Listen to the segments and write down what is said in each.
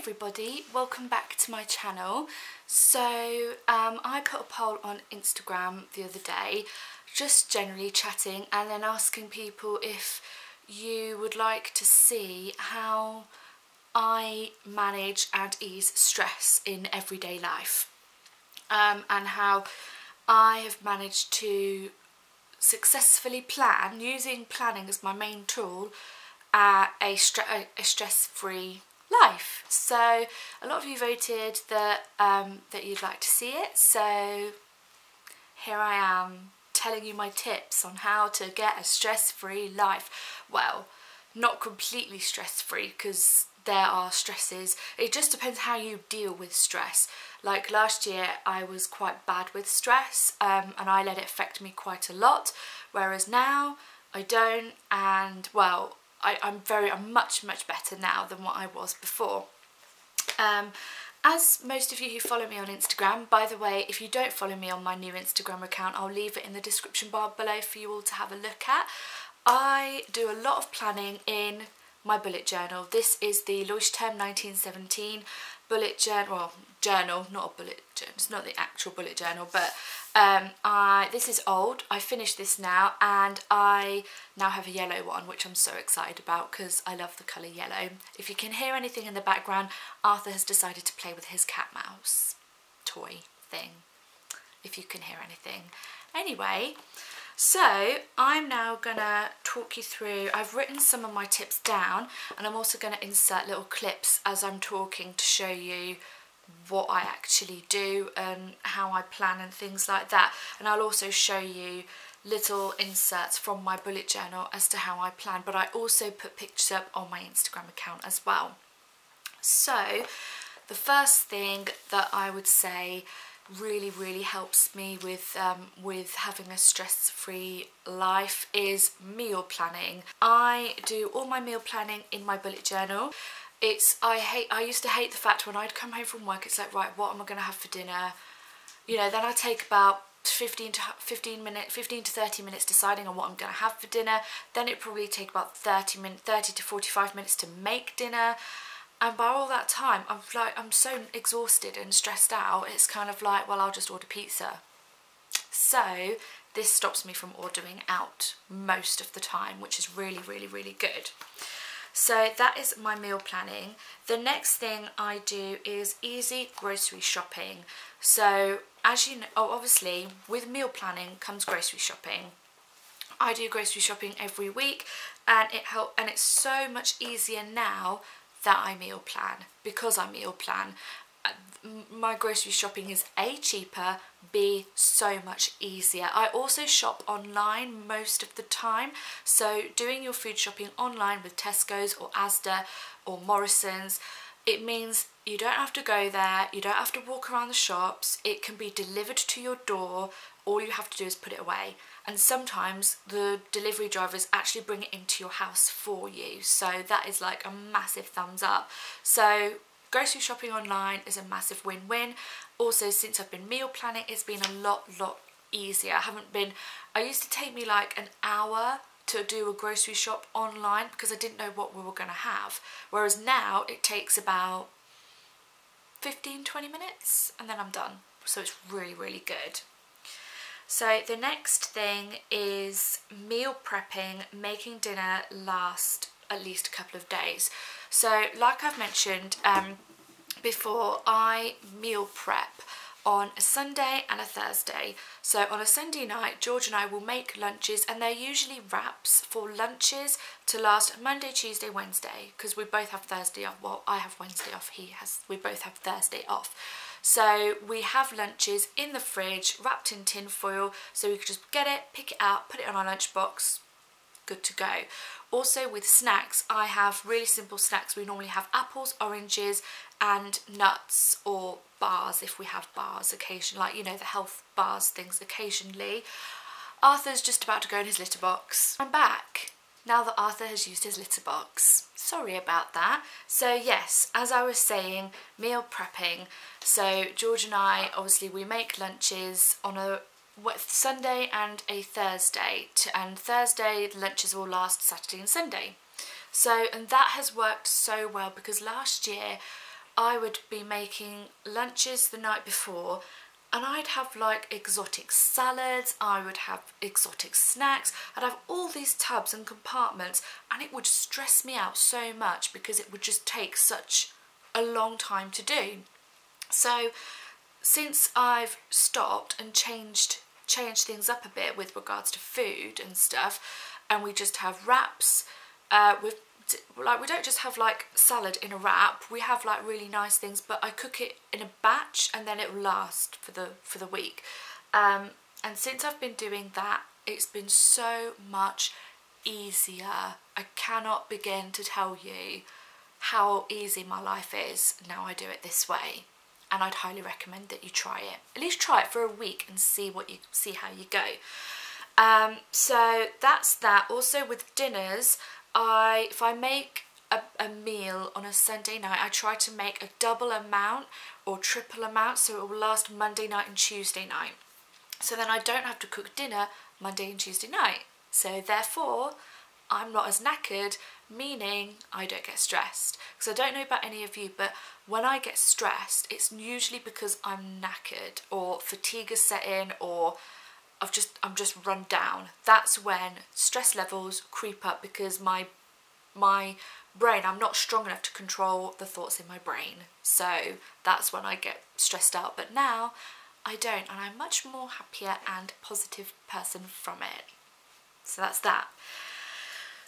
everybody, welcome back to my channel. So I put a poll on Instagram the other day, just generally chatting and then asking people if you would like to see how I manage and ease stress in everyday life, and how I have managed to successfully plan, using planning as my main tool, a stress-free life. So a lot of you voted that that you'd like to see it, so here I am telling you my tips on how to get a stress-free life. Well, not completely stress-free, because there are stresses. It just depends how you deal with stress. Like last year I was quite bad with stress, and I let it affect me quite a lot, whereas now I don't, and well, I'm much better now than what I was before. As most of you who follow me on Instagram, by the way, if you don't follow me on my new Instagram account, I'll leave it in the description bar below for you all to have a look at. I do a lot of planning in my bullet journal. This is the Leuchtturm 1917 bullet journal, well, journal, not a bullet journal, it's not the actual bullet journal, but this is old. I finished this now, and I now have a yellow one, which I'm so excited about because I love the colour yellow. If you can hear anything in the background, Arthur has decided to play with his cat mouse toy thing, if you can hear anything. Anyway, so I'm now gonna talk you through, I've written some of my tips down, and I'm also gonna insert little clips as I'm talking to show you what I actually do and how I plan and things like that. And I'll also show you little inserts from my bullet journal as to how I plan, but I also put pictures up on my Instagram account as well. So the first thing that I would say really helps me with having a stress-free life is meal planning. I do all my meal planning in my bullet journal. I used to hate the fact when I'd come home from work, it's like, right, what am I going to have for dinner? You know, then I take about 15 to 30 minutes deciding on what I'm going to have for dinner. Then it probably take about 30 to 45 minutes to make dinner. And by all that time, I'm so exhausted and stressed out, it's kind of like, well, I'll just order pizza. So this stops me from ordering out most of the time, which is really good. So that is my meal planning. The next thing I do is easy grocery shopping. So as you know, obviously with meal planning comes grocery shopping. I do grocery shopping every week, and it's so much easier now that I meal plan, because I meal plan. My grocery shopping is A, cheaper, B, so much easier. I also shop online most of the time, so doing your food shopping online with Tesco's or Asda or Morrison's, it means you don't have to go there, you don't have to walk around the shops, it can be delivered to your door, all you have to do is put it away. And sometimes the delivery drivers actually bring it into your house for you, so that is like a massive thumbs up. So grocery shopping online is a massive win-win. Also, since I've been meal planning, it's been a lot easier. I used to take me like an hour to do a grocery shop online because I didn't know what we were going to have, whereas now it takes about 15-20 minutes and then I'm done. So it's really good. So the next thing is meal prepping, making dinner last at least a couple of days. So like I've mentioned before, I meal prep on a Sunday and a Thursday. So on a Sunday night, George and I will make lunches, and they're usually wraps for lunches to last Monday, Tuesday, Wednesday, because we both have Thursday off. Well, I have Wednesday off, we both have Thursday off. So we have lunches in the fridge, wrapped in tin foil, so we could just get it, pick it out, put it on our lunchbox, good to go. Also with snacks, I have really simple snacks. We normally have apples, oranges and nuts, or bars if we have bars occasionally, like, you know, the health bars things occasionally. Arthur's just about to go in his litter box. I'm back now that Arthur has used his litter box. Sorry about that. So yes, as I was saying, meal prepping. So George and I, obviously we make lunches on a Sunday and a Thursday, and Thursday lunches will last Saturday and Sunday. So, and that has worked so well, because last year I would be making lunches the night before, and I'd have like exotic salads, I would have exotic snacks, I'd have all these tubs and compartments, and it would stress me out so much because it would just take such a long time to do. So since I've stopped and changed things up a bit with regards to food and stuff, and we just have wraps with, like, we don't just have like salad in a wrap, we have like really nice things, but I cook it in a batch and then it will last for the week. And since I've been doing that, it's been so much easier. I cannot begin to tell you how easy my life is now I do it this way. And I'd highly recommend that you try it. At least try it for a week and see how you go. So that's that. Also with dinners, if I make a meal on a Sunday night, I try to make a double amount or triple amount so it will last Monday night and Tuesday night. So then I don't have to cook dinner Monday and Tuesday night. So therefore, I'm not as knackered, meaning I don't get stressed. Because I don't know about any of you, but when I get stressed, it's usually because I'm knackered or fatigue has set in, or I'm just run down. That's when stress levels creep up, because my brain, I'm not strong enough to control the thoughts in my brain. So that's when I get stressed out. But now I don't, and I'm much more happier and positive person from it. So that's that.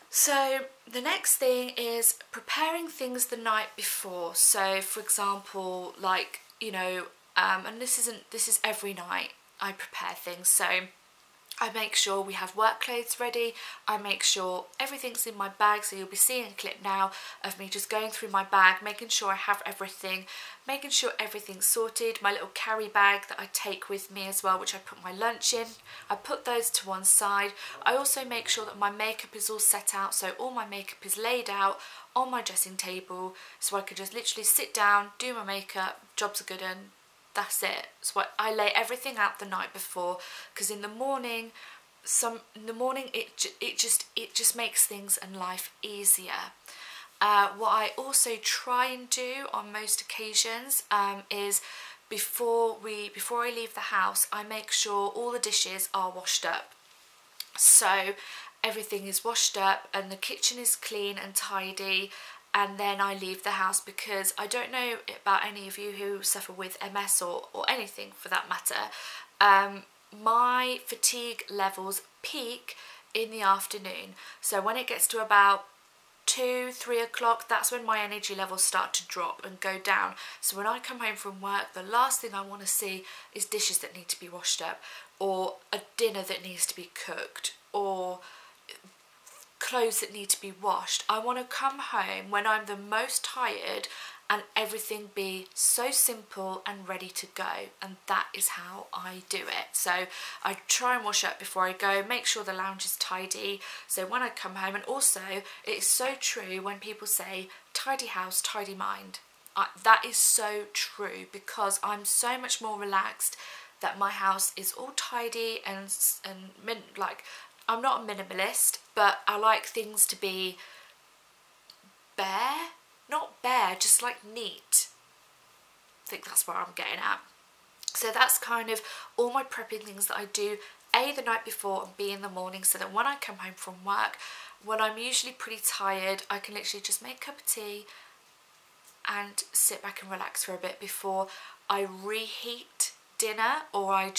So the next thing is preparing things the night before. So for example, like, you know, and this is every night I prepare things. So I make sure we have work clothes ready, I make sure everything's in my bag. So you'll be seeing a clip now of me just going through my bag, making sure I have everything, making sure everything's sorted. My little carry bag that I take with me as well, which I put my lunch in, I put those to one side. I also make sure that my makeup is all set out, so all my makeup is laid out on my dressing table, so I could just literally sit down, do my makeup, jobs are good, and that's it. So I lay everything out the night before, because in the morning, it just makes things and life easier. What I also try and do on most occasions is before I leave the house, I make sure all the dishes are washed up. So everything is washed up and the kitchen is clean and tidy, and then I leave the house, because I don't know about any of you who suffer with MS or anything for that matter. My fatigue levels peak in the afternoon. So when it gets to about 2-3 o'clock, that's when my energy levels start to drop and go down. So when I come home from work, the last thing I want to see is dishes that need to be washed up, or a dinner that needs to be cooked, or clothes that need to be washed. I want to come home when I'm the most tired and everything be so simple and ready to go, and that is how I do it. So I try and wash up before I go, make sure the lounge is tidy, so when I come home. And also, it's so true when people say tidy house, tidy mind. That is so true, because I'm so much more relaxed that my house is all tidy and like, I'm not a minimalist, but I like things to be bare. Not bare, just like neat. I think that's where I'm getting at. So that's kind of all my prepping things that I do, A, the night before, and B, in the morning, so that when I come home from work, when I'm usually pretty tired, I can literally just make a cup of tea and sit back and relax for a bit before I reheat dinner, or I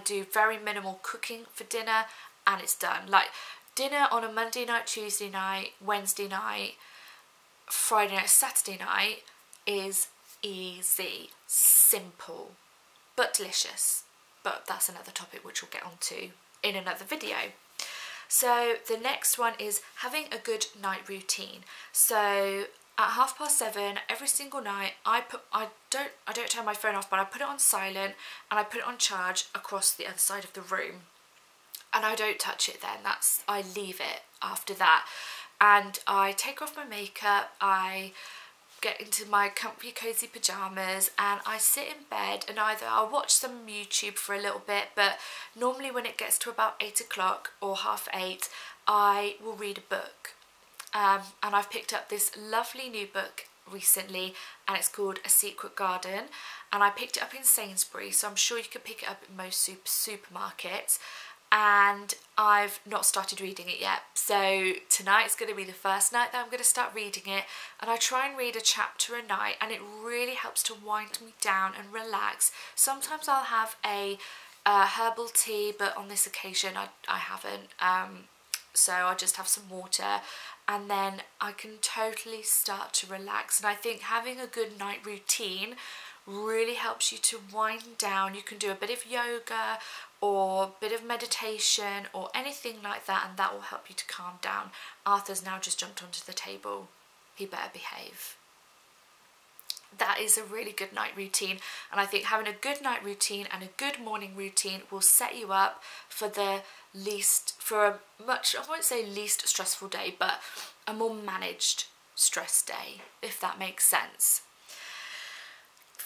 do very minimal cooking for dinner and it's done. Like dinner on a Monday night, Tuesday night, Wednesday night, Friday night, Saturday night is easy, simple, but delicious. But that's another topic which we'll get onto in another video. So the next one is having a good night routine. So at 7:30 every single night, I don't turn my phone off, but I put it on silent and I put it on charge across the other side of the room, and I don't touch it then. I leave it after that. And I take off my makeup, I get into my comfy cozy pyjamas, and I sit in bed, and either I'll watch some YouTube for a little bit, but normally when it gets to about 8 o'clock or 7:30, I will read a book. And I've picked up this lovely new book recently, and it's called A Secret Garden, and I picked it up in Sainsbury's, so I'm sure you could pick it up at most supermarkets, and I've not started reading it yet. So tonight's going to be the first night that I'm going to start reading it, and I try and read a chapter a night, and it really helps to wind me down and relax. Sometimes I'll have a herbal tea, but on this occasion I haven't, so I'll just have some water, and then I can totally start to relax. And I think having a good night routine really helps you to wind down. You can do a bit of yoga or a bit of meditation or anything like that, and that will help you to calm down. Arthur's now just jumped onto the table. He better behave. That is a really good night routine, and I think having a good night routine and a good morning routine will set you up for a much, I won't say least stressful day, but a more managed stress day, if that makes sense.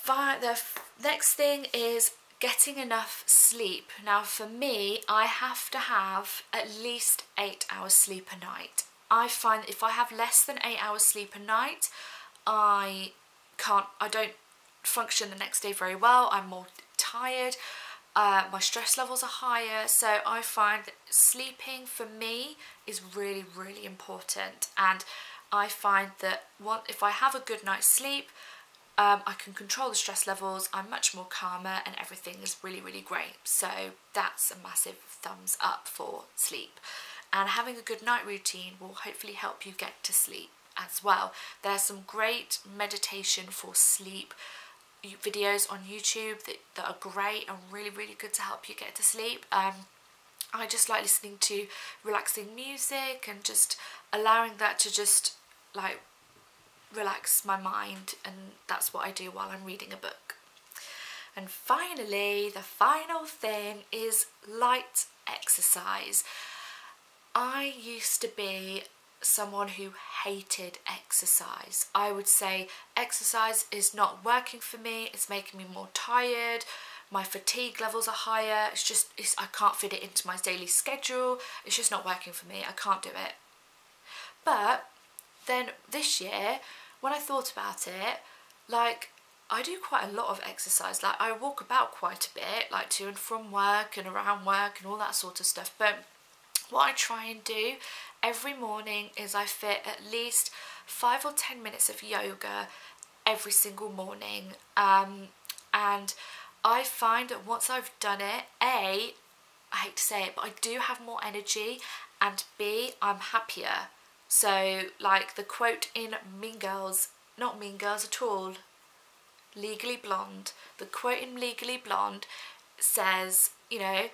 The next thing is getting enough sleep. Now for me, I have to have at least 8 hours sleep a night. I find that if I have less than 8 hours sleep a night, I don't function the next day very well. I'm more tired, my stress levels are higher, so I find that sleeping for me is really, really important. And I find that if I have a good night's sleep, I can control the stress levels, I'm much more calmer, and everything is really, really great. So that's a massive thumbs up for sleep. And having a good night routine will hopefully help you get to sleep as well. There's some great meditation for sleep videos on YouTube that are great and really, really good to help you get to sleep. I just like listening to relaxing music and just allowing that to just like relax my mind, and that's what I do while I'm reading a book. And finally, the final thing is light exercise. I used to be someone who hated exercise. I would say exercise is not working for me, it's making me more tired, my fatigue levels are higher, I can't fit it into my daily schedule, it's just not working for me, I can't do it. But then this year, when I thought about it, like, I do quite a lot of exercise. Like, I walk about quite a bit, like to and from work and around work and all that sort of stuff. But what I try and do every morning is I fit at least 5 or 10 minutes of yoga every single morning. And I find that once I've done it, I hate to say it, but I do have more energy, and B, I'm happier. So, like the quote in Mean Girls, not Mean Girls at all, Legally Blonde, the quote in Legally Blonde says, you know,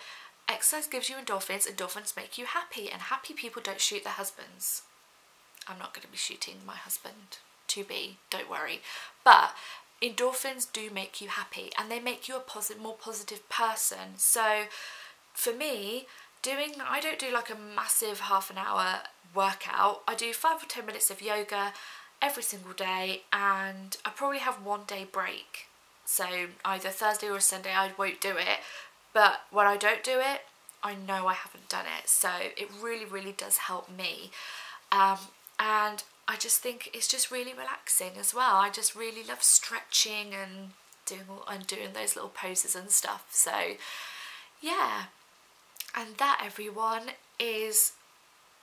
exercise gives you endorphins, endorphins make you happy, and happy people don't shoot their husbands. I'm not going to be shooting my husband, to be, don't worry. But endorphins do make you happy, and they make you a more positive person. So for me, I don't do like a massive half an hour workout. I do 5 or 10 minutes of yoga every single day, and I probably have 1 day break. So either Thursday or Sunday I won't do it, but when I don't do it, I know I haven't done it. So it really, really does help me. And I just think it's just really relaxing as well. I just really love stretching and doing those little poses and stuff. So yeah. And that, everyone, is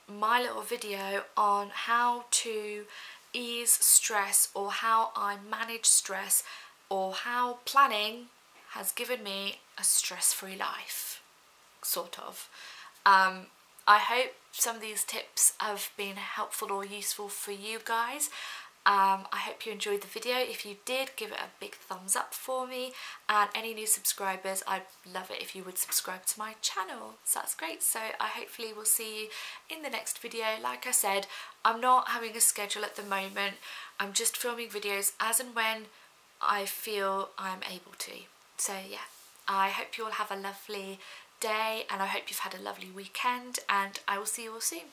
my little video on how to ease stress, or how I manage stress, or how planning has given me a stress-free life, sort of. I hope some of these tips have been helpful or useful for you guys. I hope you enjoyed the video. If you did, give it a big thumbs up for me, and any new subscribers, I'd love it if you would subscribe to my channel. So that's great. So I hopefully will see you in the next video. Like I said, I'm not having a schedule at the moment. I'm just filming videos as and when I feel I'm able to. So yeah, I hope you all have a lovely day, and I hope you've had a lovely weekend, and I will see you all soon.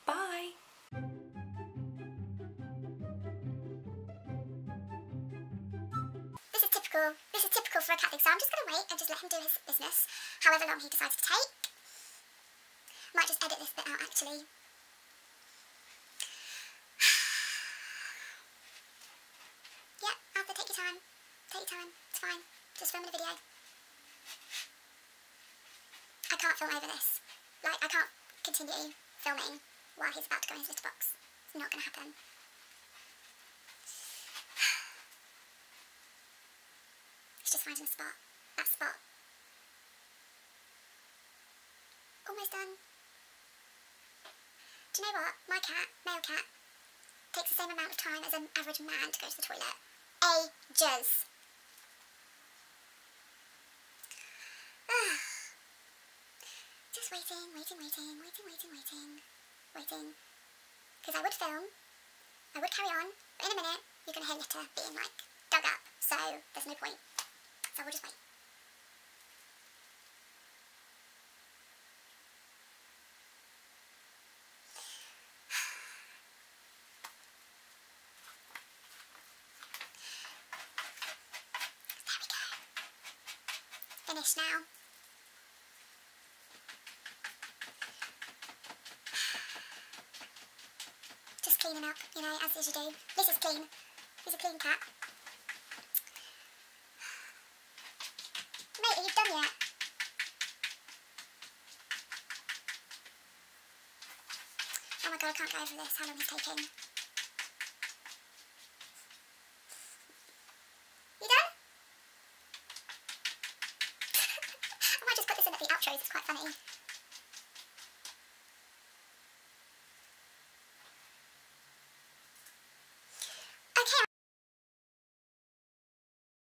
Bye. This is typical for a Catholic, so I'm just going to wait and just let him do his business, however long he decides to take. Might just edit this bit out, actually. just filming a video. I can't film over this. Like, I can't continue filming while he's about to go in his litter box. It's not going to happen. He's just finding a spot. That spot. Almost done. Do you know what? My cat, male cat, takes the same amount of time as an average man to go to the toilet. Ages. Just waiting. Because I would film, I would carry on, but in a minute you're going to hear litter being like dug up, so there's no point. So we'll just wait. There we go. Finished now. Just cleaning up, you know, as you do. This is clean. He's a clean cat. Mate, are you done yet? Oh my god, I can't get over this, how long it's taking. You done? I might just put this in at the outros, it's quite funny.